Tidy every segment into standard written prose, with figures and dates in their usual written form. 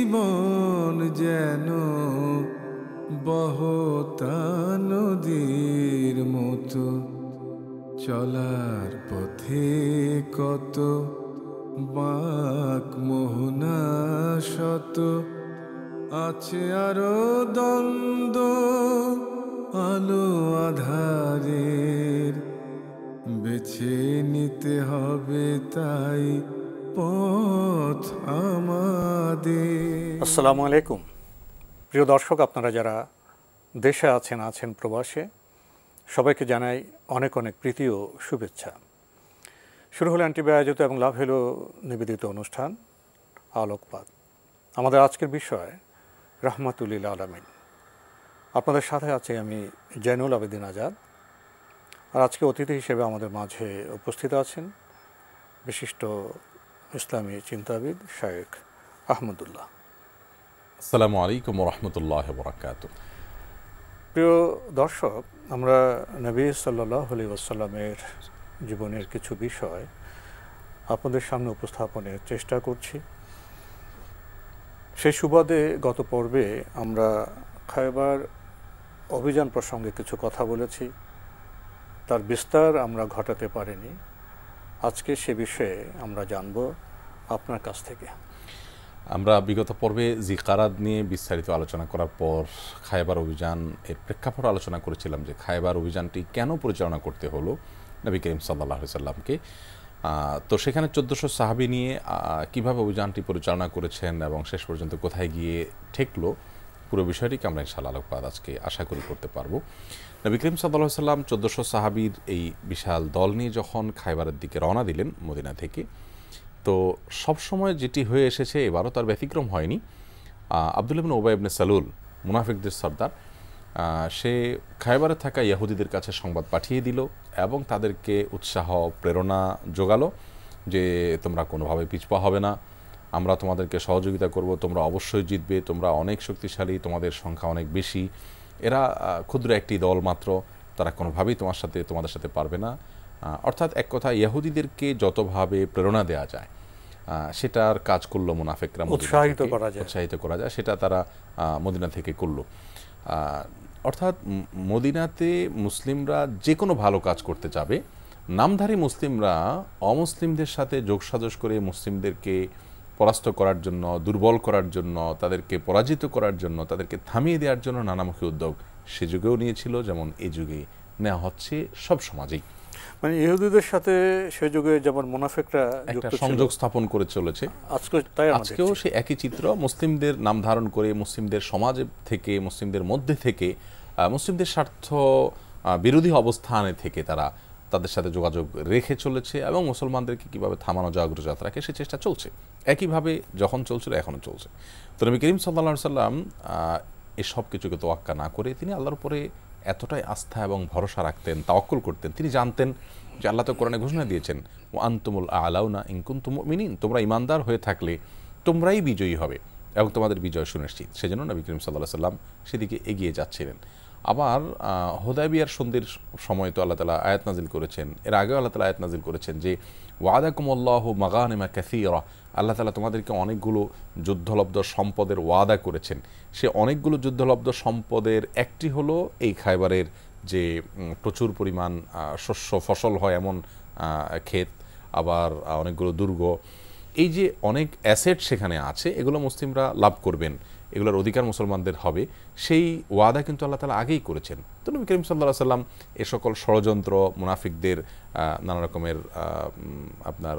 জীবন যেন বহতা নদীর মতো, চলার পথে কত বাঁক মোহনা শত, আছে আরো দ্বন্দ্ব আলো আধারের, বেছে নিতে হবে তাই পথ আমাদের। আসসালামু আলাইকুম প্রিয় দর্শক, আপনারা যারা দেশে আছেন প্রবাসে, সবাইকে জানাই অনেক অনেক প্রীতি ও শুভেচ্ছা। শুরু হলো অ্যান্টিবি আয়োজিত এবং লাভ হলো নিবেদিত অনুষ্ঠান আলোকপাত। আমাদের আজকের বিষয় রাহমাতুল লিল আলামিন। আপনাদের সাথে আছে আমি জয়নুল আবেদিন আজাদ। আর আজকে অতিথি হিসেবে আমাদের মাঝে উপস্থিত আছেন বিশিষ্ট ইসলামী চিন্তাবিদ শায়েখ আহমদুল্লাহ। আসসালামু আলাইকুম ওয়া রাহমাতুল্লাহি ওয়া বারাকাতুহু। প্রিয় দর্শক, আমরা নবী সাল্লাল্লাহু আলাইহি ওয়াসাল্লামের জীবনের কিছু বিষয় আপনাদের সামনে উপস্থাপনের চেষ্টা করছি। সেই সুবাদে গত পর্বে আমরা খায়বার অভিযান প্রসঙ্গে কিছু কথা বলেছি, তার বিস্তার আমরা ঘটাতে পারিনি। আজকে সে বিষয়ে আমরা জানব আপনার কাছ থেকে। আমরা বিগত পর্বে জিকারাত নিয়ে বিস্তারিত আলোচনা করার পর খায়বার অভিযান এর প্রেক্ষাপট আলোচনা করেছিলাম যে খায়বার অভিযানটি কেন পরিচালনা করতে হলো নবী করিম সাল্লাল্লাহু আলাইহি সাল্লামকে। তো সেখানে 1400 সাহাবী নিয়ে কিভাবে অভিযানটি পরিচালনা করেছেন এবং শেষ পর্যন্ত কোথায় গিয়ে ঠেকলো, পুরো বিষয়টিকে আমরা ইনশাআল্লাহ আলোকপাত আজকে আশা করি করতে পারবো। নবী করিম সাল্লাল্লাহু আলাইহি সাল্লাম 1400 সাহাবীর এই বিশাল দল নিয়ে যখন খায়বারের দিকে রওনা দিলেন মদিনা থেকে, তো সবসময় যেটি হয়ে এসেছে এবারও তার ব্যতিক্রম হয়নি। আব্দুল্লাহ ইবনে উবাই ইবনে সালুল, মুনাফিকদের সর্দার, সে খায়বারে থাকা ইহুদিদের কাছে সংবাদ পাঠিয়ে দিল এবং তাদেরকে উৎসাহ প্রেরণা জোগালো যে তোমরা কোনোভাবে পিছপা হবে না, আমরা তোমাদেরকে সহযোগিতা করব, তোমরা অবশ্যই জিতবে, তোমরা অনেক শক্তিশালী, তোমাদের সংখ্যা অনেক বেশি, এরা ক্ষুদ্র একটি দল মাত্র, তারা কোনোভাবেই তোমাদের সাথে পারবে না। অর্থাৎ এক কথা ইহুদিদেরকে যতভাবে প্রেরণা দেওয়া যায় সেটার কাজ করলো মুনাফিকরা, উৎসাহিত করা যায় সেটা তারা মদিনা থেকে করলো। অর্থাৎ মদিনাতে মুসলিমরা যে কোনো ভালো কাজ করতে যাবে, নামধারী মুসলিমরা অমুসলিমদের সাথে যোগসাজশ করে মুসলিমদেরকে পরাস্ত করার জন্য, দুর্বল করার জন্য, তাদেরকে পরাজিত করার জন্য, তাদেরকে থামিয়ে দেওয়ার জন্য নানামুখী উদ্যোগ সে যুগেও নিয়েছিল, যেমন এই যুগে নেওয়া হচ্ছে সব সমাজেই। মানে ইহুদিদের সাথে সে যুগে যেমন মুনাফিকরা একটা সংযোগ স্থাপন করে চলেছে, আজকেও সেই একই চিত্র মুসলিমদের নাম ধারণ করে মুসলিমদের সমাজ থেকে, মুসলিমদের মধ্যে থেকে, মুসলিমদের স্বার্থ বিরোধী অবস্থানে থেকে তারা তাদের সাথে যোগাযোগ রেখে চলেছে এবং মুসলমানদেরকে কীভাবে থামানো যায় অগ্রযাত্রা রাখে সে চেষ্টা চলছে। একইভাবে যখন চলছিল এখনও চলছে। তো নবী করিম সাল্লাল্লাহু আলাইহি সাল্লাম এসব কিছুকে তোয়াক্কা না করে তিনি আল্লাহর উপরে এতটাই আস্থা এবং ভরসা রাখতেন, তাওয়াক্কুল করতেন। তিনি জানতেন যে আল্লাহ তো কোরআনে ঘোষণা দিয়েছেন, ওয়া আনতুমুল আ'লাউনা ইন কুনতুম মুমিনিন, তোমরা ঈমানদার হয়ে থাকলে তোমরাই বিজয়ী হবে এবং তোমাদের বিজয় সুনিশ্চিত। সেজন্য নবী করিম সাল্লাল্লাহু আলাইহি সাল্লাম সেদিকে এগিয়ে যাচ্ছিলেন। আবার হুদায়বিয়ার সন্ধির সময় তো আল্লাহ তাআলা আয়াত নাজিল করেছেন, এর আগেও আল্লাহ তাআলা আয়াত নাজিল করেছেন যে ওয়াদাকুমুল্লাহু মাগানিমা কাসীরা, আল্লাহ তাআলা তোমাদেরকে অনেকগুলো যুদ্ধলব্ধ সম্পদের ওয়াদা করেছেন। সে অনেকগুলো যুদ্ধলব্ধ সম্পদের একটি হলো এই খায়বারের যে প্রচুর পরিমাণ শস্য ফসল হয় এমন ক্ষেত, আবার অনেকগুলো দুর্গ, এই যে অনেক অ্যাসেট সেখানে আছে, এগুলো মুসলিমরা লাভ করবেন, এগুলোর অধিকার মুসলমানদের হবে, সেই ওয়াদা কিন্তু আল্লাহ তাআলা আগেই করেছেন। তো নবী করিম সাল্লাল্লাহু আলাইহি সাল্লাম এ সকল ষড়যন্ত্র, মুনাফিকদের নানা রকমের আপনার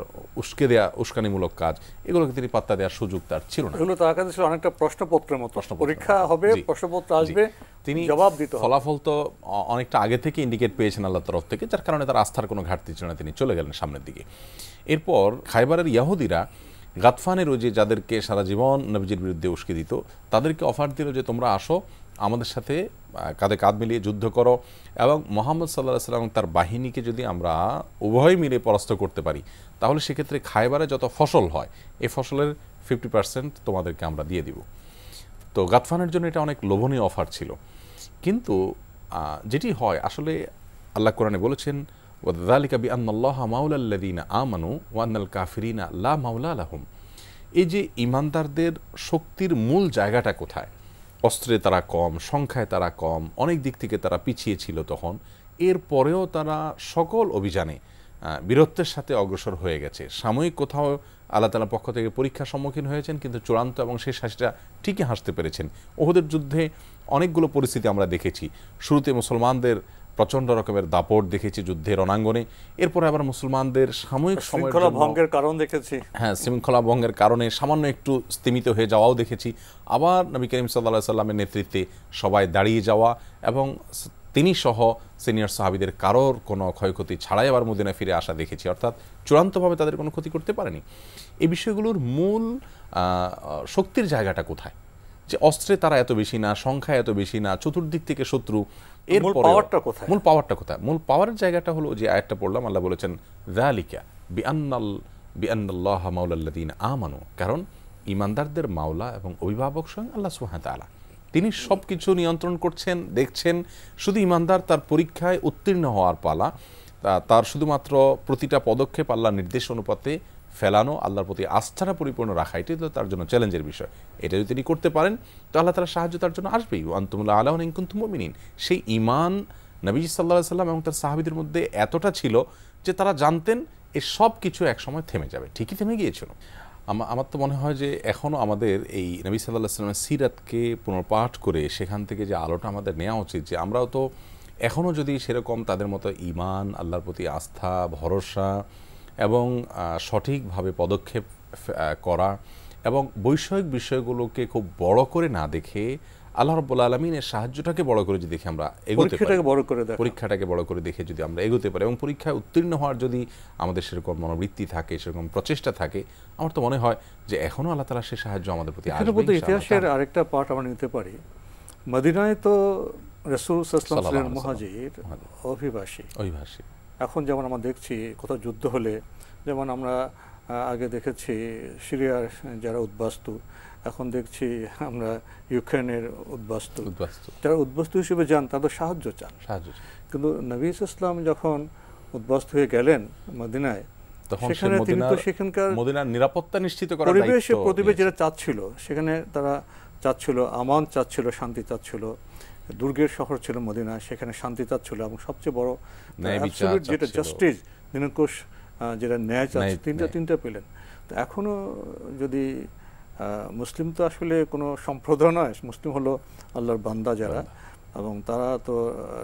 উস্কানিমূলক কাজ, এগুলোকে তিনি পাত্তা দেওয়ার সুযোগ তার ছিল না। এগুলো তার কাছে ছিল অনেকটা প্রশ্নপত্রের মতো, পরীক্ষা হবে, প্রশ্নপত্র আসবে, তিনি জবাব দিতে হবে। ফলাফল তো অনেকটা আগে থেকে ইন্ডিকেট পেয়েছেন আল্লাহর তরফ থেকে, যার কারণে তার আস্থার কোনো ঘাটতি ছিল না, তিনি চলে গেলেন সামনের দিকে। এরপর খায়বারের ইহুদিরা গাতফানের ওই যে যাদেরকে সারা জীবন নবীজির বিরুদ্ধে উস্কে দিত, তাদেরকে অফার দিল যে তোমরা আসো আমাদের সাথে কাঁধে কাঁধ মিলিয়ে যুদ্ধ করো এবং মুহাম্মদ সাল্লাল্লাহু আলাইহি ওয়াসাল্লাম তার বাহিনীকে যদি আমরা উভয় মিলে পরাস্ত করতে পারি তাহলে সেক্ষেত্রে খায়বারে যত ফসল হয় এই ফসলের 50% তোমাদেরকে আমরা দিয়ে দিব। তো গাতফানের জন্য এটা অনেক লোভনীয় অফার ছিল। কিন্তু যেটি হয় আসলে আল্লাহ কোরআনে বলেছেন, ওয়াযালিকা বিআন্নাল্লাহা মাওলাল্লাযীনা আমানু ওয়া আন্নাল কাফিরিনা লা মাওলা লাহুম, এই যে ইমানদারদের শক্তির মূল জায়গাটা কোথায়, অস্ত্রে তারা কম, সংখ্যায় তারা কম, অনেক দিক থেকে তারা পিছিয়ে ছিল তখন, এরপরেও তারা সকল অভিযানে বীরত্বের সাথে অগ্রসর হয়ে গেছে। সাময়িক কোথাও আল্লাহ তাআলার পক্ষ থেকে পরীক্ষার সম্মুখীন হয়েছেন, কিন্তু চূড়ান্ত এবং শেষ হাসিটা ঠিকই হাসতে পেরেছেন। ওহুদের যুদ্ধে অনেকগুলো পরিস্থিতি আমরা দেখেছি। শুরুতে মুসলমানদের প্রচণ্ড রকমের দাপট দেখেছি যুদ্ধের রণাঙ্গনে, এরপরে আবার মুসলমানদের সাময়িক শৃঙ্খলা ভঙ্গের কারণ দেখেছি, হ্যাঁ, শৃঙ্খলা ভঙ্গের কারণে সামান্য একটু স্তিমিত হয়ে যাওয়াও দেখেছি। আবার নবী করিম সাল্লাল্লাহু আলাইহি সাল্লামের নেতৃত্বে সবাই দাঁড়িয়ে যাওয়া এবং তিনি সহ সিনিয়র সাহাবীদের কারোর কোনো ক্ষয়ক্ষতি ছাড়াই আবার মদিনায় ফিরে আসা দেখেছি। অর্থাৎ চূড়ান্তভাবে তাদের কোনো ক্ষতি করতে পারেনি। এই বিষয়গুলোর মূল শক্তির জায়গাটা কোথায়, যে অস্ত্রে তারা এত বেশি না, সংখ্যায় এত বেশি না, চতুর্দিক থেকে শত্রু, এর মূল পাওয়ারটা কোথায়? মূল পাওয়ারের জায়গাটা হলো যে আয়াতটা পড়লাম, আল্লাহ বলেছেন যালিকা বিআন্নাল্লাহা মাওলাল্লাযীনা আমানু, কারণ ইমানদারদের মাওলা এবং অভিভাবক স্বয়ং আল্লাহ সুবহানাহু ওয়া তাআলা। তিনি সব কিছু নিয়ন্ত্রণ করছেন, দেখছেন। শুধু ইমানদার তার পরীক্ষায় উত্তীর্ণ হওয়ার পালা, তার শুধুমাত্র প্রতিটা পদক্ষেপ আল্লাহর নির্দেশ অনুপাতে ফেলানো, আল্লাহর প্রতি আস্থাটা পরিপূর্ণ রাখা, এটাই তো তার জন্য চ্যালেঞ্জের বিষয়। এটা যদি তিনি করতে পারেন তো আল্লাহ তাআলার সাহায্য তার জন্য আসবেই। আনতুমুল আ'লাউনা ইন কুনতুম মুমিনিন। সেই ঈমান নবী সাল্লাল্লাহু আলাইহি সাল্লাম এবং তার সাহাবীদের মধ্যে এতটা ছিল যে তারা জানতেন এই সব কিছু একসময় থেমে যাবে। ঠিকই থেমে গিয়েছিল। আমার তো মনে হয় যে এখনও আমাদের এই নবী সাল্লাল্লাহু আলাইহি সাল্লামের সিরাতকে পুনর্পাঠ করে সেখান থেকে যে আলোটা আমাদের নেওয়া উচিত, যে আমরাও তো এখনও যদি সেরকম তাদের মতো ঈমান, আল্লাহর প্রতি আস্থা, ভরসা এবং সঠিকভাবে পদক্ষেপ করা এবং বৈষয়িক বিষয়গুলোকে খুব বড় করে না দেখে আল্লাহ রাব্বুল আলামিনের সাহায্যটাকে বড় করে যদি দেখে আমরা এগোতে পারি, পরীক্ষাটাকে বড় করে দেখে যদি আমরা এগোতে পারি এবং পরীক্ষায় উত্তীর্ণ হওয়ার যদি আমাদের সেরকম মনোবৃত্তি থাকে, সেরকম প্রচেষ্টা থাকে, আমার তো মনে হয় যে এখনও আল্লাহ তাআলার সেই সাহায্য আমাদের প্রতি আসবে। ইতিহাসের আরেকটা পার্ট আমরা নিতে পারি, মদিনায় তো রাসূল সাল্লাল্লাহু আলাইহি ওয়াসাল্লাম মুহাজির, অভিবাসী। এখন যেমন আমরা দেখছি কোথাও যুদ্ধ হলে, যেমন আমরা আগে দেখেছি সিরিয়ার যারা উদ্বাস্তু, এখন দেখছি আমরা ইউক্রেনের উদ্বাস্তু, যারা উদ্বাস্তু হিসেবে যান তাদের সাহায্য চান। কিন্তু নবী ইসলাম যখন উদ্বাস্তু হয়ে গেলেন মদিনায়, সেখানে তিনি তো সেখানকার মদিনার নিরাপত্তা নিশ্চিত করার পরিবেশ যেটা চাচ্ছিল, সেখানে তারা চাচ্ছিল আমান, চাচ্ছিল শান্তি, চাচ্ছিল দুর্গের শহর ছিল মদিনা, সেখানে শান্তি চাচ্ছিল এবং সবচেয়ে বড় যেটা জাস্টিস, নিরঙ্কুশ যেটা ন্যায় চাচ্ছে, তিনটা পেলেন। তো এখনো যদি মুসলিম তো আসলে কোনো সম্প্রদায় নয়, মুসলিম হলো আল্লাহর বান্দা যারা, এবং তারা তো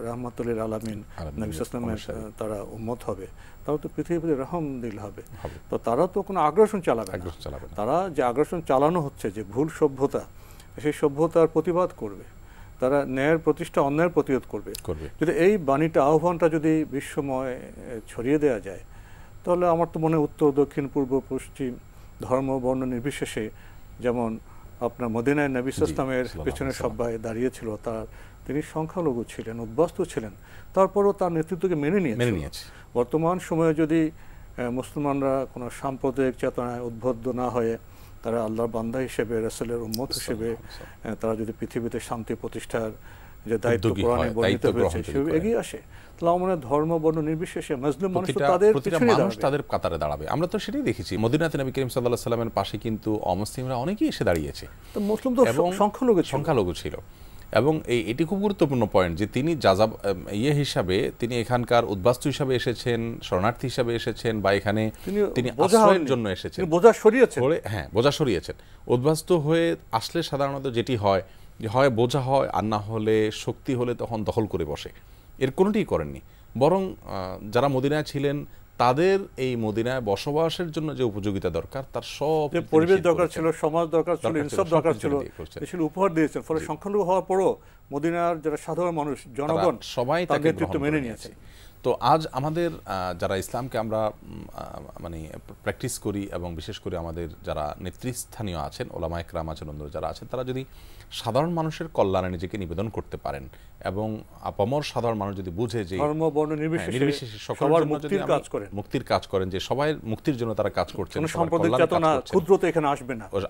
রাহমাতুল লিল আলামিন নবী সাল্লাল্লাহু আলাইহি ওয়াসাল্লামের তারা উম্মত হবে, তারা তো পৃথিবীতে রহমদিল হবে। তো তারা তো কোনো আগ্রাসন চালাবে না। তারা যে আগ্রাসন চালানো হচ্ছে, যে ভুল সভ্যতা, সেই সভ্যতার প্রতিবাদ করবে, তারা ন্যায়ের প্রতিষ্ঠা, অন্যায়ের প্রতিরোধ করবে। যদি এই বাণীটা, আহ্বানটা যদি বিশ্বময় ছড়িয়ে দেওয়া যায়, তাহলে আমার তো মনে হয় উত্তর, দক্ষিণ, পূর্ব, পশ্চিম, ধর্ম, বর্ণ নির্বিশেষে, যেমন আপনার মদিনায় নবী সাল্লামের পেছনে সবাই দাঁড়িয়েছিল, তিনি সংখ্যালঘু ছিলেন, উদ্বাস্তু ছিলেন, তারপরও তার নেতৃত্বকে মেনে নিয়েছে। বর্তমান সময়ে যদি মুসলমানরা কোনো সাম্প্রদায়িক চেতনায় উদ্বুদ্ধ না হয়ে তারা আল্লাহর বান্দা হিসেবে, রাসূলের উম্মত হিসেবে তারা যদি পৃথিবীতে শান্তি প্রতিষ্ঠার যে দায়িত্ব কোরআনে বর্ণিত হয়েছে সেভাবে এগিয়ে আসে, তাহলে আমার ধর্ম, বর্ণ নির্বিশেষে মুসলিম মানুষ তাদের কাতারে দাঁড়াবে। আমরা তো সেটাই দেখেছি মদিনাতে নবী করিম সাল্লাল্লাহু আলাইহি সাল্লামের পাশে কিন্তু অমুসলিমরা অনেকেই এসে দাঁড়িয়েছে। তো মুসলিম তো সংখ্যালঘু ছিল। এবং এটি খুব গুরুত্বপূর্ণ পয়েন্ট যে তিনি হিসাবে, তিনি এখানকার উদ্বাস্তু হিসাবে এসেছেন, শরণার্থী হিসাবে এসেছেন, বা এখানে তিনি আশ্রয়ের জন্য এসেছেন, বোঝা সরিয়েছেন। উদ্বাস্তু হয়ে আসলে সাধারণত যেটি হয়, যে হয় বোঝা হয়, আর না হলে শক্তি হলে তখন দখল করে বসে। এর কোনোটিই করেননি, বরং যারা মদিনায় ছিলেন তাদের এই মদিনায় বসবাসের জন্য যে উপযোগিতা দরকার, তার সব পরিবেশ দরকার ছিল, সমাজ দরকার ছিল, ইনসাফ দরকার ছিল, উপহার দিয়েছেন। ফলে সংখ্যালঘু হওয়ার পরও মদিনার যারা সাধারণ মানুষ, জনগণ, সবাই তাকে নেতৃত্ব মেনে নিয়েছে। তো আজ আমাদের যারা ইসলামকে আমরা মানে প্র্যাকটিস করি, এবং বিশেষ করে আমাদের যারা নেতৃস্থানীয় আছেন, ওলামা ইকরাম আছেন, অন্য যারা আছেন, তারা যদি সাধারণ মানুষের কল্যাণে নিজেকে নিবেদন করতে পারেন এবং আপামর সাধারণ মানুষ যদি বুঝে যে ধর্ম, বর্ণ নির্বিশেষে সকলের মুক্তির কাজ করেন, যে সবাই মুক্তির জন্য তারা কাজ করছেন, সাম্প্রদায়িক চেতনা ক্ষুদ্রতা এখানে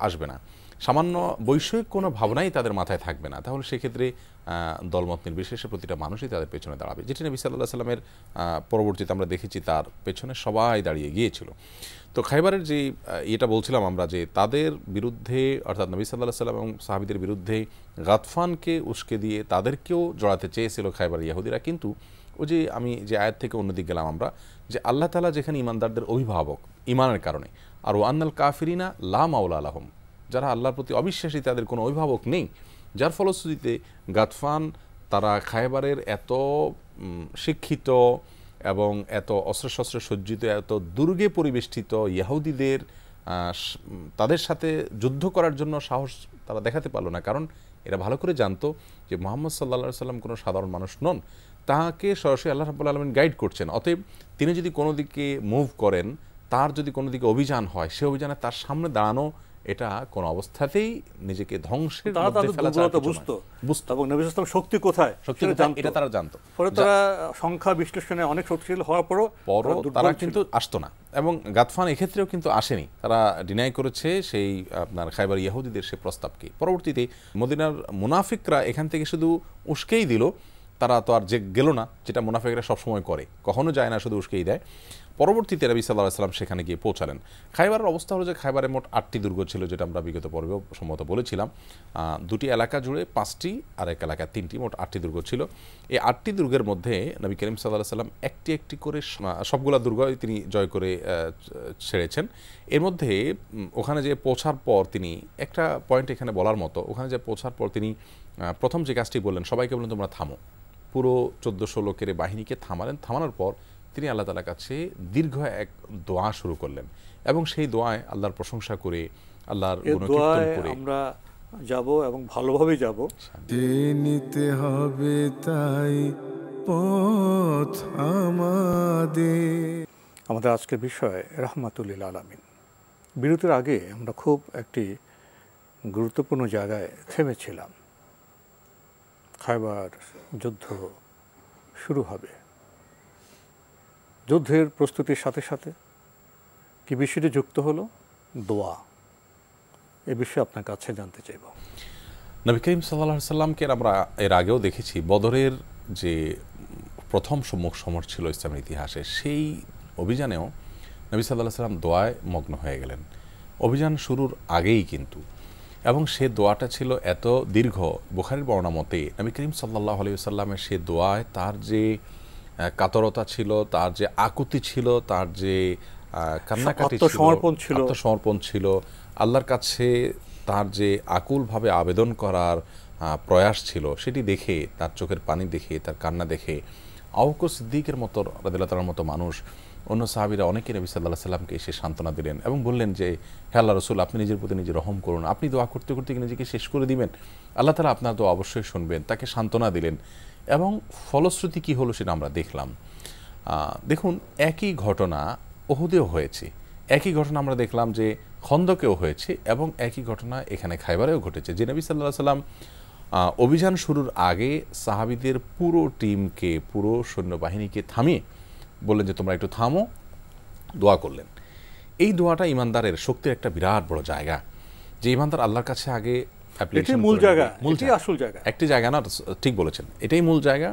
আসবে না, সামান্য বৈষয়িক কোনো ভাবনাই তাদের মাথায় থাকবে না, তাহলে সেক্ষেত্রে দলমত নির্বিশেষে প্রতিটা মানুষই তাদের পেছনে দাঁড়াবে, যেটি নবী সাল্লাল্লাহু আলাইহি সাল্লামের পরবর্তীতে আমরা দেখেছি তার পেছনে সবাই দাঁড়িয়ে গিয়েছিল। তো খাইবারের যে এটা বলছিলাম আমরা যে তাদের বিরুদ্ধে অর্থাৎ নবী সাল্লাল্লাহু আলাইহি সাল্লাম এবং সাহাবীদের বিরুদ্ধে গাতফানকে উস্কে দিয়ে তাদেরকেও জড়াতে চেয়েছিল খাইবার ইয়াহুদিরা, কিন্তু ওই যে আমি যে আয়াত থেকে অন্যদিকে গেলাম আমরা, যে আল্লাহ তাআলা যেখানে ইমানদারদের অভিভাবক ইমানের কারণে, আর ওয়ান্নাল কাফিরিনা লা মাওলা লাহুম, যারা আল্লাহর প্রতি অবিশ্বাসী তাদের কোনো অভিভাবক নেই, যার ফলশ্রুতিতে গাতফান তারা খায়বারের এত শিক্ষিত এবং এত অস্ত্রশস্ত্রে সজ্জিত, এত দুর্গে পরিবেষ্টিত ইহুদিদের তাদের সাথে যুদ্ধ করার জন্য সাহস তারা দেখাতে পারলো না, কারণ এরা ভালো করে জানতো যে মুহাম্মদ সাল্লাল্লাহু আলাইহি সাল্লাম কোনো সাধারণ মানুষ নন, তাকে সরাসরি আল্লাহ রাব্বুল আলামিন গাইড করছেন। অতএব তিনি যদি কোনো দিকে মুভ করেন, তার যদি কোনো দিকে অভিযান হয়, সে অভিযানে তার সামনে দাঁড়ানো এটা কোন অবস্থাতেই নিজেকে ধ্বংসের মধ্যে ফেলা যায় না। বুঝতো এবং নবী সাল্লাল্লাহু আলাইহি শক্তি কোথায় এটা তারা জানতো। পরে তারা সংখ্যা বিশ্লেষণে অনেক শক্তিশালী হওয়ার পরও তারা কিন্তু আসতো না, এবং গাতফান এক্ষেত্রেও কিন্তু আসেনি, তারা ডিনাই করেছে সেই আপনার খায়বার ইহুদিদের সে প্রস্তাবকে। পরবর্তীতে মদিনার মুনাফিকরা এখান থেকে শুধু উস্কেই দিল, তারা তো আর যে গেল না, যেটা মুনাফিকরা সবসময় করে, কখনো যায় না, শুধু উস্কেই দেয়। পরবর্তীতে নবী সাল্লাল্লাহু আলাইহি সাল্লাম সেখানে গিয়ে পৌঁছালেন। খায়বারের অবস্থা হলো যে খায়বারে মোট 8টি দুর্গ ছিল, যেটা আমরা বিগত পর্বেও সম্ভবত বলেছিলাম। 2টি এলাকা জুড়ে 5টি আর এক এলাকায় 3টি, মোট 8টি দুর্গ ছিল। এই 8টি দুর্গের মধ্যে নবী করিম সাল্লাল্লাহু আলাইহি সাল্লাম একটি একটি করে সবগুলা দুর্গ তিনি জয় করে ছেড়েছেন। এর মধ্যে ওখানে যে পৌঁছার পর তিনি একটা পয়েন্ট এখানে বলার মতো, ওখানে যে পৌঁছার পর তিনি প্রথম যে কাজটি বললেন, সবাইকে বললেন তোমরা থামো। পুরো 1400 লোকের বাহিনীকে থামানোর পর তিনি আল্লাহ তাআলার কাছে দীর্ঘ এক দোয়া শুরু করলেন, এবং সেই দোয়ায় আল্লাহর প্রশংসা করে, আল্লাহর গুণকীর্তন করে আমরা যাব এবং ভালোভাবে যাব। নিতে হবে তাই পথ আমাদের আজকের বিষয় রাহমাতুল লিল আলামিন। বিরতির আগে আমরা খুব একটি গুরুত্বপূর্ণ জায়গায় থেমেছিলাম। খায়বার যুদ্ধ শুরু হবে, যুদ্ধের প্রস্তুতির সাথে সাথে কি বিষয়টি যুক্ত হলো? দোয়া। এ বিষয়ে আপনার কাছে জানতে চাইব। নবী করিম সাল্লাল্লাহু আলাইহি সাল্লামকে আমরা এর আগেও দেখেছি, বদরের যে প্রথম সম্মুখ সমর ছিল ইসলামের ইতিহাসে, সেই অভিযানেও নবী সাল্লাল্লাহু আলাইহি সাল্লাম দোয়ায় মগ্ন হয়ে গেলেন অভিযান শুরুর আগেই কিন্তু, এবং সে দোয়াটা ছিল এত দীর্ঘ। বুখারীর বর্ণনা মতে নবী করিম সাল্লাল্লাহু আলাইহি সাল্লামের সে দোয়ায় তার যে কাতরতা ছিল, তার যে আকুতি ছিল, তার যে কান্নাকাটি ছিল, আত্মসমর্পণ ছিল, আল্লাহর কাছে তার যে আকুলভাবে আবেদন করার প্রয়াস ছিল, সেটি দেখে, তার চোখের পানি দেখে, তার কান্না দেখে আবু বকর সিদ্দিকের মতো রাদিয়াল্লাহু তাআলার মতো মানুষ, অন্য সাহাবীরা অনেকে নবী সাল্লাল্লাহু আলাইহি সাল্লামকে এসে সান্ত্বনা দিলেন এবং বললেন যে হে আল্লাহর রাসূল, আপনি নিজের প্রতি নিজে রহম করুন, আপনি দোয়া করতে করতে নিজেকে শেষ করে দিবেন, আল্লাহ তাআলা আপনার দোয়া অবশ্যই শুনবেন। তাকে সান্ত্বনা দিলেন, এবং ফলশ্রুতি কি হলো সেটা আমরা দেখলাম। দেখুন, একই ঘটনা উহুদেও হয়েছে, একই ঘটনা আমরা দেখলাম যে খন্দকেও হয়েছে, এবং একই ঘটনা এখানে খায়বারেও ঘটেছে। যে নবী সাল্লাল্লাহু আলাইহি সাল্লাম অভিযান শুরুর আগে সাহাবীদের পুরো টিমকে, পুরো সৈন্যবাহিনীকে থামিয়ে বললেন যে তোমরা একটু থামো, দোয়া করলেন। এই দোয়াটা ইমানদারের শক্তির একটা বিরাট বড় জায়গা, যে ইমানদার আল্লাহর কাছে আগে মূল জায়গা, আসল জায়গা, একটি জায়গা না, ঠিক বলেছেন, এটাই মূল জায়গা,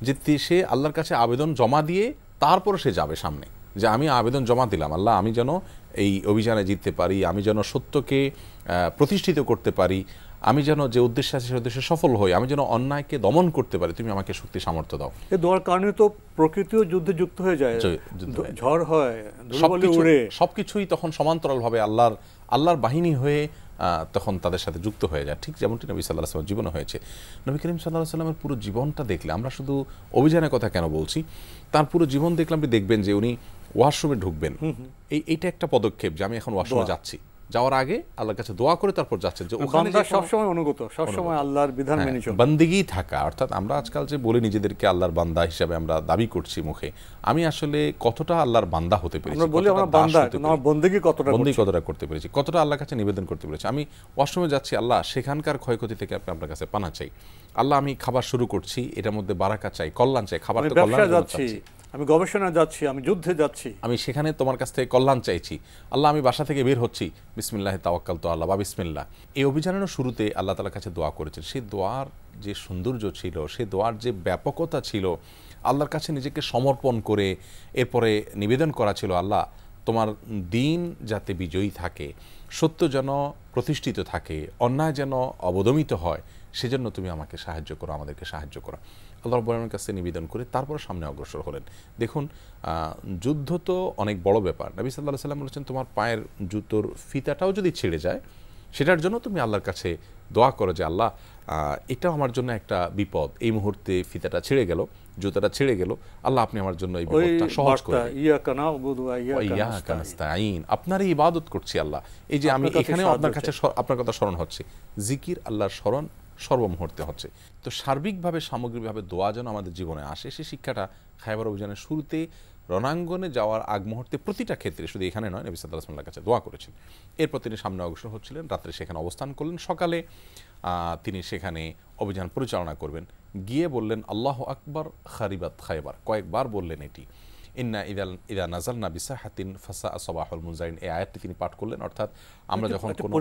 যে সে আল্লাহর কাছে আবেদন জমা দিয়ে তারপর সে যাবে সামনে, যে আমি আবেদন জমা দিলাম, আল্লাহ আমি যেন এই অভিযানে জিততে পারি, আমি যেন সত্যকে প্রতিষ্ঠিত করতে পারি, আমি যেন যে উদ্দেশ্যে আছে সে উদ্দেশ্যে সফল হই, আমি যেন অন্যায়কে দমন করতে পারি, তুমি আমাকে শক্তি সামর্থ্য দাও। এই দোয়ার কারণে তো প্রকৃতিও যুদ্ধে যুক্ত হয়ে যায়, ঝড় হয়, সবকিছুই তখন সমান্তরালভাবে আল্লাহর বাহিনী হয়ে তখন তাদের সাথে যুক্ত হয়ে যায়, ঠিক যেমনটি নবী সাল্লাল্লাহু আলাইহি ওয়াসাল্লামের জীবনে হয়েছে। নবী করিম সাল্লাল্লাহু আলাইহি ওয়াসাল্লামের পুরো জীবনটা দেখলে, আমরা শুধু অভিযানের কথা কেন বলছি, তার পুরো জীবন দেখলাম, আপনি দেখবেন যে উনি ওয়াশরুমে ঢুকবেন, এইটা একটা পদক্ষেপ, যে আমি এখন ওয়াশরুমে যাচ্ছি, যাওয়ার আগে আল্লাহর কাছে দোয়া করে তারপর যাচ্ছেন, যে ওখানে সবসময় অনুগত, সবসময় আল্লাহর বিধান মেনে চলা, বান্দিগি থাকা। অর্থাৎ আমরা আজকাল যে বলি নিজেদেরকে আল্লাহর বান্দা হিসেবে আমরা দাবি করছি মুখে, আমি আসলে কতটা আল্লাহর বান্দা হতে পেরেছি, বন্দেগী কতটা করতে পেরেছি, কতটা আল্লাহর কাছে নিবেদন করতে পেরেছি। আমি ওয়াশরুমে যাচ্ছি, আল্লাহ সেখানকার ক্ষয়ক্ষতি থেকে আপনি আপনার কাছে পানা চাই, আল্লাহ আমি খাবার শুরু করছি, এটার মধ্যে বারাকা চাই, কল্যাণ চাই, খাবারটা কল্যাণ চাচ্ছি, আমি গবেষণায় যাচ্ছি, আমি যুদ্ধে যাচ্ছি, আমি সেখানে তোমার কাছ থেকে কল্যাণ চাইছি, আল্লাহ আমি বাসা থেকে বের হচ্ছি, বিসমিল্লাহ তাওয়াক্কালতু আল্লাহ বা বিসমিল্লাহ। এই অভিযানের শুরুতে আল্লাহ তাআলার কাছে দোয়া করেছেন। সেই দোয়ার যে সৌন্দর্য ছিল, সেই দোয়ার যে ব্যাপকতা ছিল, আল্লাহর কাছে নিজেকে সমর্পণ করে এরপরে নিবেদন করা ছিল, আল্লাহ তোমার দিন যাতে বিজয়ী থাকে, সত্য যেন প্রতিষ্ঠিত থাকে, অন্যায় যেন অবদমিত হয়, সেজন্য তুমি আমাকে সাহায্য করো, আমাদেরকে সাহায্য করো। আল্লাহ রাব্বুল আলামিনের কাছে নিবেদন করে তারপর সামনে অগ্রসর হলেন। দেখুন, যুদ্ধ তো অনেক বড় ব্যাপার। নবী সাল্লাল্লাহু আলাইহি ওয়াসাল্লাম বলেছেন, তোমার পায়ের জুতোর ফিতাটাও যদি ছিঁড়ে যায়, সেটার জন্য তুমি আল্লাহর কাছে দোয়া করো যে আল্লাহ এটাও আমার জন্য একটা বিপদ, এই মুহূর্তে ফিতাটা ছিঁড়ে গেল, জুতাটা ছিঁড়ে গেল, আল্লাহ আপনি আমার জন্য এই বিপদটা সহজ করে দিন। ইয়াকা না'বুদু ওয়া ইয়াকা ইয়াকা নাস্তাঈন, আপনারই ইবাদত করছি আল্লাহ। এই যে আমি এখানেও আপনার কাছে আপনার কথা স্মরণ হচ্ছে, জিকির, আল্লাহর স্মরণ সর্বমুহূর্তে হচ্ছে। তো সার্বিকভাবে সামগ্রিকভাবে দোয়া যেন আমাদের জীবনে আসে, সেই শিক্ষাটা খায়বার অভিযানের শুরুতে রণাঙ্গনে যাওয়ার আগ মুহূর্তে প্রতিটা ক্ষেত্রে, শুধু এখানে নয়, নবী সাল্লাল্লাহু আলাইহি ওয়াসাল্লামের কাছে দোয়া করেছেন। এরপর তিনি সামনে অগ্রসর হচ্ছিলেন, রাত্রে সেখানে অবস্থান করলেন, সকালে তিনি সেখানে অভিযান পরিচালনা করবেন। গিয়ে বললেন আল্লাহু আকবার খারিবাত খায়বার, কয়েকবার বললেন এটি। ইন্না ইদা নাযালনা বিসাহাতিন ফাসা সাবাহুল মুনজারিন, এই আয়াতটি তিনি পাঠ করলেন। অর্থাৎ আমরা যখন কোনো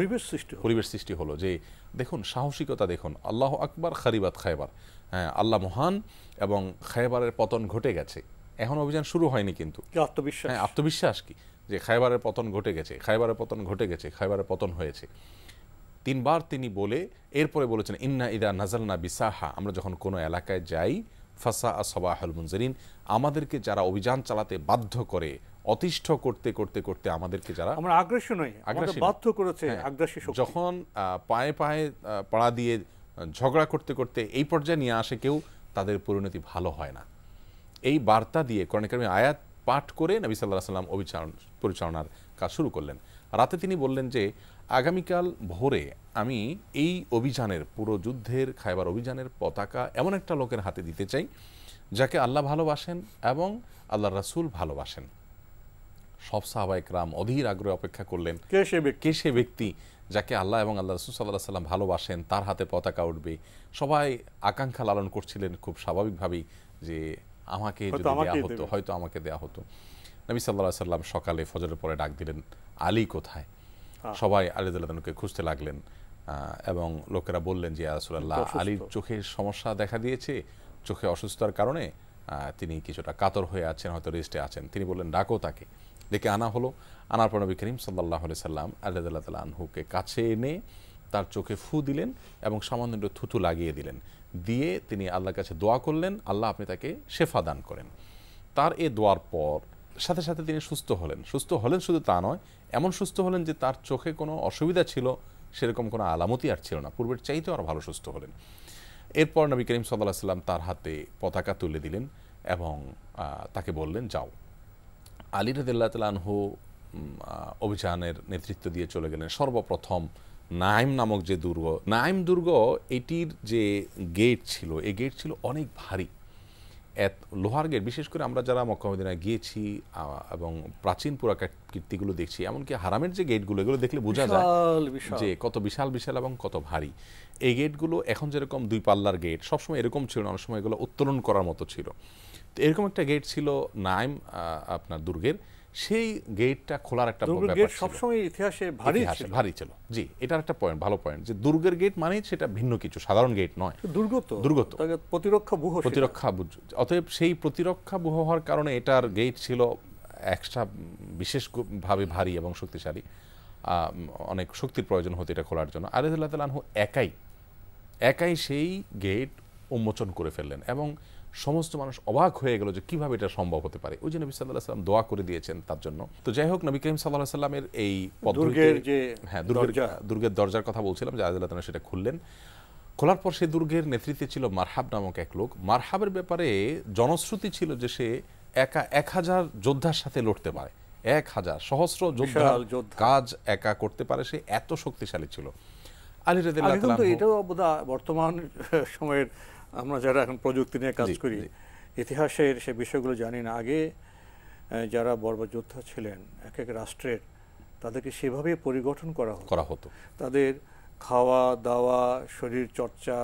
পরিবেশ সৃষ্টি হলো, যে দেখুন সাহসিকতা, দেখুন আল্লাহু আকবার খারিবাত খায়বার, হ্যাঁ আল্লাহ মহান এবং খায়বারের পতন ঘটে গেছে। এখন অভিযান শুরু হয়নি, কিন্তু আত্মবিশ্বাস, হ্যাঁ আত্মবিশ্বাস কি, যে খায়বারের পতন ঘটে গেছে, খায়বারের পতন ঘটে গেছে, খায়বারের পতন হয়েছে। তিনবার তিনি বলে এরপরে বলেছেন ইন্না ইদা নাযালনা বিসাহা, আমরা যখন কোনো এলাকায় যাই, ফাসা সাবাহুল মুনজারিন, আমাদেরকে যারা অভিযান চালাতে বাধ্য করে, অতিষ্ঠ করতে করতে করতে আমাদেরকে যারা, আমরা আগ্রাসী নই, আমাদের বাধ্য করেছে আগ্রাসী শক্তি, যখন পায়ে পায়ে পাড়া দিয়ে ঝগড়া করতে করতে এই পর্যায়ে নিয়ে আসে কেউ, তাদের পরিণতি ভালো হয় না। এই বার্তা দিয়ে কোরআন কারীমে আয়াত পাঠ করে নবী সাল্লাল্লাহু আলাইহি ওয়াসাল্লাম অভিযান পরিচালনার কাজ শুরু করলেন। রাতে তিনি বললেন যে আগামীকাল ভোরে আমি এই অভিযানের, পুরো যুদ্ধের খায়বার অভিযানের পতাকা এমন একটা লোকের হাতে দিতে চাই যাকে আল্লাহ ভালোবাসেন এবং আল্লাহ রাসূল ভালোবাসেন। সব সাহাবায়ে কেরাম অধীর আগ্রহে অপেক্ষা করলেন, কে সে ব্যক্তি যাকে আল্লাহ এবং আল্লাহ রাসূল সাল্লাল্লাহু আলাইহি ওয়াসাল্লাম ভালোবাসেন, তার হাতে পতাকা উঠবে। সবাই আকাঙ্ক্ষা লালন করছিলেন খুব স্বাভাবিকভাবেই, যে আমাকে যদি দেয়া হতো, হয়তো আমাকে দেয়া হতো। নবী সাল্লাল্লাহু আলাইহি ওয়াসাল্লাম সকালে ফজরের পরে ডাক দিলেন, আলী কোথায়? সবাই আলী রাদিয়াল্লাহু আনহুকে খুঁজতে লাগলেন, এবং লোকেরা বললেন যে ইয়া রাসূলুল্লাহ, আলীর চোখের সমস্যা দেখা দিয়েছে, চোখে অসুস্থতার কারণে তিনি কিছুটা কাতর হয়ে আছেন, হয়তো রেস্টে আছেন। তিনি বললেন ডাকো তাকে। ডেকে আনা হলো। আনার পর নবী করিম সাল্লাল্লাহু আলাইহি সাল্লাম আলী রাদিয়াল্লাহু তাআলা আনহুকে কাছে এনে তার চোখে ফু দিলেন এবং সামান্য একটু থুথু লাগিয়ে দিলেন। দিয়ে তিনি আল্লাহর কাছে দোয়া করলেন, আল্লাহ আপনি তাকে শেফা দান করেন। তার এ দোয়ার পর সাথে সাথে তিনি সুস্থ হলেন। সুস্থ হলেন শুধু তা নয়, এমন সুস্থ হলেন যে তার চোখে কোনো অসুবিধা ছিল সেরকম কোনো আলামতই আর ছিল না, পূর্বের চাইতেও আরও ভালো সুস্থ হলেন। এরপর নবী করিম সাল্লাল্লাহু আলাইহি সাল্লাম তার হাতে পতাকা তুলে দিলেন এবং তাকে বললেন যাও। আলী রাদিয়াল্লাহু তাআলা আনহু অভিযানের নেতৃত্ব দিয়ে চলে গেলেন। সর্বপ্রথম নাইম নামক যে দুর্গ, নাইম দুর্গ, এটির যে গেট ছিল, এই গেট ছিল অনেক ভারী, লোহার গেট। বিশেষ করে আমরা যারা মক্কা মদিনায় গিয়েছি এবং প্রাচীন পুরাকীর্তিগুলো দেখছি, এমনকি হারামের যে গেটগুলো, এগুলো দেখলে বোঝা যায় যে কত বিশাল বিশাল এবং কত ভারী। এই গেটগুলো এখন যেরকম দুই পাল্লার গেট, সবসময় এরকম ছিল না, অনেক সময় এগুলো উত্তোলন করার মতো ছিল। তো এরকম একটা গেট ছিল নাইম আপনার দুর্গের। সেই গেটটা খোলার একটা ব্যাপার সবসময় ইতিহাসে ভারী ছিল। জি, এটার একটা পয়েন্ট, ভালো পয়েন্ট, যে দুর্গের গেট মানে সেটা ভিন্ন কিছু, সাধারণ গেট নয়, দুর্গ তো প্রতিরক্ষা। অতএব সেই প্রতিরক্ষা ব্যুহ হওয়ার কারণে এটার গেট ছিল একটা বিশেষভাবে ভারী এবং শক্তিশালী, অনেক শক্তির প্রয়োজন হতো এটা খোলার জন্য। আলী রাদিয়াল্লাহু তাআলা আনহু একাই সেই গেট উন্মোচন করে ফেললেন এবং সমস্ত মানুষ অবাক হয়ে গেল যে কিভাবে এটা সম্ভব হতে পারে। ওই যে নবী সাল্লাল্লাহু আলাইহি সাল্লাম দোয়া করে দিয়েছেন তার জন্য। তো যাই হোক, নবী করিম সাল্লাল্লাহু আলাইহি সাল্লামের এই দুর্গের দরজার কথা বলছিলাম, যে আলী রাদিয়াল্লাহু তাআলা সেটা খুললেন। খোলার পর সেই দুর্গের নেতৃত্বে ছিল মারহাব নামক এক লোক। মারহাবের ব্যাপারে জনশ্রুতি ছিল যে সে একা 1000 যোদ্ধার সাথে লড়তে পারে, 1000 সহস্র যোদ্ধার কাজ একা করতে পারে, সে এত শক্তিশালী ছিল। আলী রাদিয়াল্লাহু তাআলা, এটাও বর্তমান সময়ের আমরা যারা এখন প্রযুক্তি নিয়ে কাজ করি, ইতিহাসের সে বিষয়গুলো জানি না। আগে যারা বর্ব যোদ্ধা ছিলেন এক এক রাষ্ট্রের, তাদেরকে সেভাবে পরিগঠন করা হতো। তাদের খাওয়া দাওয়া, শরীর চর্চা,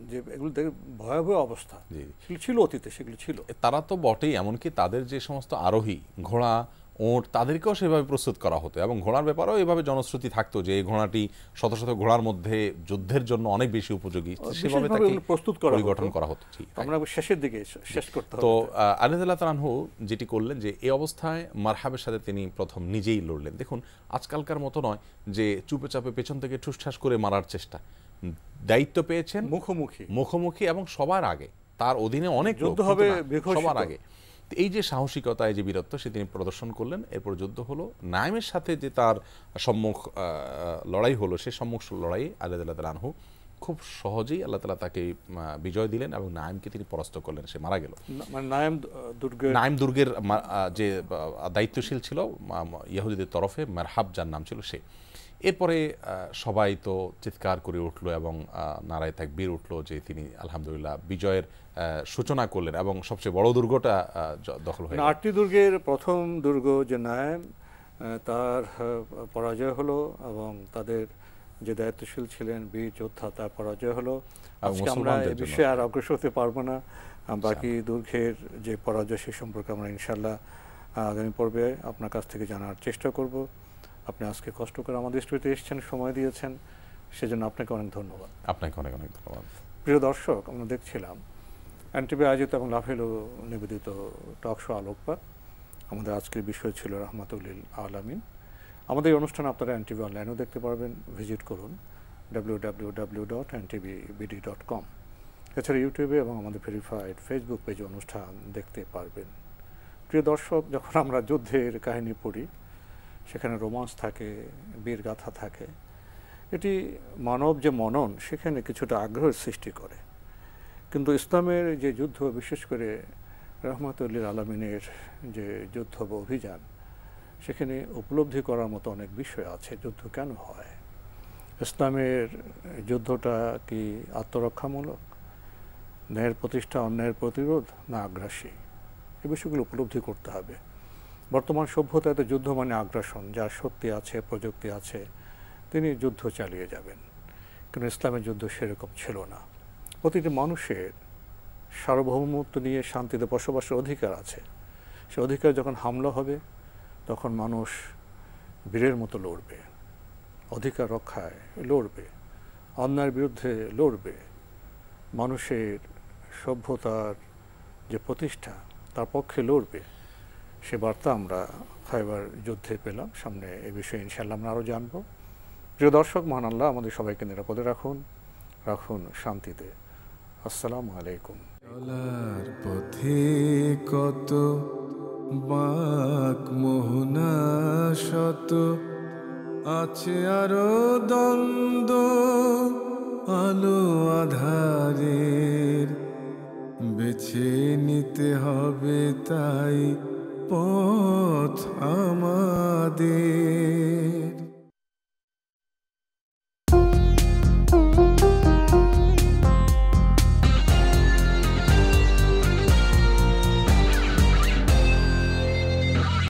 যে এগুলো দেখে ভয়াবহ অবস্থা জি। সেগুলো ছিল অতীতে, সেগুলো ছিল। তারা তো বটেই, এমনকি তাদের যে সমস্ত আরোহী ঘোড়া, ওঁট, তাদেরকেও সেভাবে প্রস্তুত করা হতো এবং ঘোড়ার ব্যাপারেও এভাবে জনশ্রুতি থাকতো যে এই ঘোড়াটি শত শত ঘোড়ার মধ্যে যুদ্ধের জন্য অনেক বেশি উপযোগী, সেভাবে তাকে প্রস্তুত করা পরিগঠন করা হতো। আমরা শেষের দিকে শেষ করতে হবে। তো আলী রাদিয়াল্লাহু তাআলা আনহু যেটি করলেন যে এই অবস্থায় মারহাবের সাথে তিনি প্রথম নিজেই লড়লেন। দেখুন আজকালকার মতো নয় যে চুপে চাপে পেছন থেকে ঠুসঠাস করে মারার চেষ্টা, দায়িত্ব পেয়েছেন মুখোমুখি এবং সবার আগে, তার অধীনে অনেক যুদ্ধ হবে সবার আগে। এই যে সাহসিকতা, এই যে বীরত্ব সে তিনি প্রদর্শন করলেন। এরপর যুদ্ধ হলো, নাইমের সাথে যে তার সম্মুখ লড়াই হলো, সেই সম্মুখ লড়াই আলী রাদিয়াল্লাহু তাআলা আনহু খুব সহজেই আল্লাহ তাআলা তাকে বিজয় দিলেন এবং নাইমকে তিনি পরাস্ত করলেন, সে মারা গেল। নাইম দুর্গের যে দায়িত্বশীল ছিল ইহুদিদের তরফে মারহাব, যার নাম ছিল সে। এরপরে সবাই তো চিৎকার করে উঠলো এবং নারায়ে তাকবীর উঠলো যে তিনি আলহামদুলিল্লাহ বিজয়ের সূচনা করলেন এবং সবচেয়ে বড় দুর্গটা দখল হয়ে গেল। 8টি দুর্গের প্রথম দুর্গ যে নাইম, তার পরাজয় হলো এবং তাদের যে দায়িত্বশীল ছিলেন বীর যোদ্ধা, তার পরাজয় হলো। আজকে আমরা এই বিষয়ে আর অগ্রসর হতে পারবো না। বাকি দুর্গের যে পরাজয় সে সম্পর্কে আমরা ইনশাআল্লাহ আগামী পর্বে আপনার কাছ থেকে জানার চেষ্টা করব। আপনি আজকে কষ্ট করে আমাদের স্টুডিওতে এসেছেন, সময় দিয়েছেন, সেজন্য আপনাকে অনেক ধন্যবাদ। আপনাকে অনেক অনেক ধন্যবাদ। প্রিয় দর্শক, আমরা দেখছিলাম এনটিভি আয়োজিত এবং লাভেলো নিবেদিত টক শো আলোকপাত। আমাদের আজকের বিষয় ছিল রাহমাতুল লিল আলামিন। আমাদের এই অনুষ্ঠান আপনারা এনটিভি অনলাইনেও দেখতে পারবেন, ভিজিট করুন www.ntvbd.com। এছাড়া ইউটিউবে এবং আমাদের ভেরিফাইড ফেসবুক পেজে অনুষ্ঠান দেখতে পারবেন। প্রিয় দর্শক, যখন আমরা যুদ্ধের কাহিনী পড়ি সেখানে রোমান্স থাকে, বীরগাথা থাকে, এটি মানব যে মনন সেখানে কিছুটা আগ্রহের সৃষ্টি করে। কিন্তু ইসলামের যে যুদ্ধ, বিশেষ করে রাহমাতুল লিল আলামিনের যে যুদ্ধ বা অভিযান, সেখানে উপলব্ধি করার মতো অনেক বিষয় আছে। যুদ্ধ কেন হয়, ইসলামের যুদ্ধটা কি আত্মরক্ষামূলক, ন্যায়ের প্রতিষ্ঠা, অন্যায়ের প্রতিরোধ, না আগ্রাসী, এই বিষয়গুলো উপলব্ধি করতে হবে। বর্তমান সভ্যতাতে যুদ্ধ মানে আগ্রাসন, যার শক্তি আছে, প্রযুক্তি আছে, তিনি যুদ্ধ চালিয়ে যাবেন। কিন্তু ইসলামের যুদ্ধ সেরকম ছিল না। প্রতিটি মানুষের সার্বভৌমত্ব নিয়ে শান্তিতে বসবাসের অধিকার আছে। সে অধিকার যখন হামলা হবে তখন মানুষ বীরের মতো লড়বে, অধিকার রক্ষায় লড়বে, অন্যায়ের বিরুদ্ধে লড়বে, মানুষের সভ্যতার যে প্রতিষ্ঠা তার পক্ষে লড়বে। সে বার্তা আমরা খায়বার যুদ্ধে পেলাম। সামনে এই বিষয়ে ইনশাআল্লাহ আমরা আরও জানব। প্রিয় দর্শক, মহান আল্লাহ আমাদের সবাইকে নিরাপদে রাখুন, রাখুন শান্তিতে। আসসালামু আলাইকুম। চলার পথে কত বাঁক মোহনা শত, আছে আরো দ্বন্দ্ব